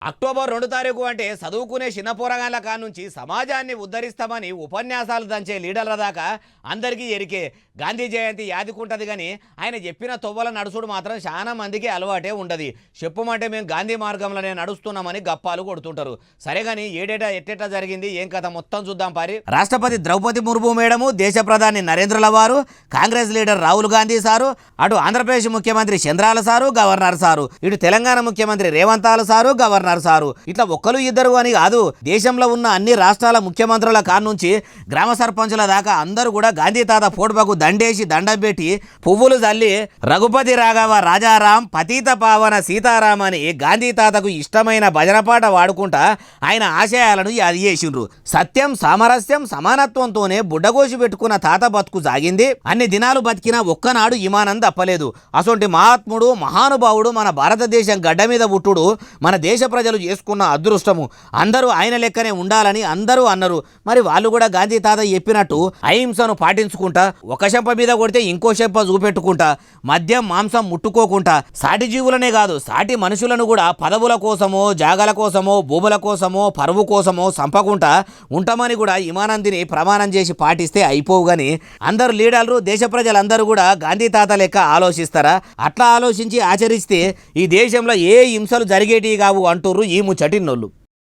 October 2 తారీఖు అంటే చదువుకునే చిన్న పోరగాళ్ళ కానుంచి సమాజాన్ని ఉద్ధరిస్తామని ఉపన్యాసాలు దంచే లీడర్ల దాకా అందరికీ ఎరికే. గాంధీ జయంతి యాదికుంటది కానీ ఆయన చెప్పిన తొవ్వల నడుచుడు మాత్రం చాలా మందికి అలవాటే ఉండదు. చెప్పుమంటే మేము గాంధీ మార్గంలోనే నడుస్తున్నామని గప్పాలు కొడుతుంటారు. సరే కానీ ఏడేటా ఎట్టేటా జరిగింది ఏం కథ మొత్తం చూద్దాం పారి. రాష్ట్రపతి ద్రౌపది ముర్ము మేడము, దేశ ప్రధాని నరేంద్రల వారు, కాంగ్రెస్ లీడర్ రాహుల్ గాంధీ సారు, అటు ఆంధ్రప్రదేశ్ ముఖ్యమంత్రి చంద్రాల సారు, గవర్నర్ సారు, ఇటు తెలంగాణ ముఖ్యమంత్రి రేవంతాల సారు, గవర్నర్ సారు, ఇట్లా ఒక్కరు ఇద్దరు అని కాదు, దేశంలో ఉన్న అన్ని రాష్ట్రాల ముఖ్యమంత్రుల కానుంచి గ్రామ సర్పంచుల దాకా అందరూ కూడా గాంధీ తాత ఫోటోకు దండేసి దండం పెట్టి పువ్వులు చల్లి రఘుపతి రాఘవ రాజారాం పతీత పావన సీతారాం అని గాంధీ తాతకు ఇష్టమైన భజన పాట వాడుకుంటా ఆయన ఆశయాలను అది చేసిండ్రు. సత్యం, సామరస్యం, సమానత్వంతోనే బుడ్డగోసి పెట్టుకున్న తాత బతుకు సాగింది. అన్ని దినాలు బతికినా ఒక్కనాడు ఇమానం తప్పలేదు. అసొంటి మహాత్ముడు, మహానుభావుడు మన భారతదేశం గడ్డ మీద పుట్టుడు మన దేశ ప్రజలు చేసుకున్న అదృష్టము. అందరూ ఆయన లెక్కనే ఉండాలని అందరూ అన్నారు. మరి వాళ్ళు కూడా గాంధీ తాత చెప్పినట్టు అహింసను పాటించుకుంటా, ఒక చెంప మీద కొడితే ఇంకో చెంప చూపెట్టుకుంటా, మద్యం మాంసం ముట్టుకోకుండా, సాటి జీవులనే కాదు సాటి మనుషులను కూడా పదవుల కోసమో, జాగాల కోసమో, భూముల కోసమో, పరువు కోసమో సంపకుండా ఉంటామని కూడా ఇమానందిని ప్రమాణం చేసి పాటిస్తే అయిపోవు. గాని అందరు లీడర్లు, దేశ ప్రజలందరూ కూడా గాంధీ తాత లెక్క ఆలోచిస్తారా? అట్లా ఆలోచించి ఆచరిస్తే ఈ దేశంలో ఏ హింసలు జరిగేటివి కావు అంటుర్రు ఈ ముచ్చటిన్నోళ్ళు.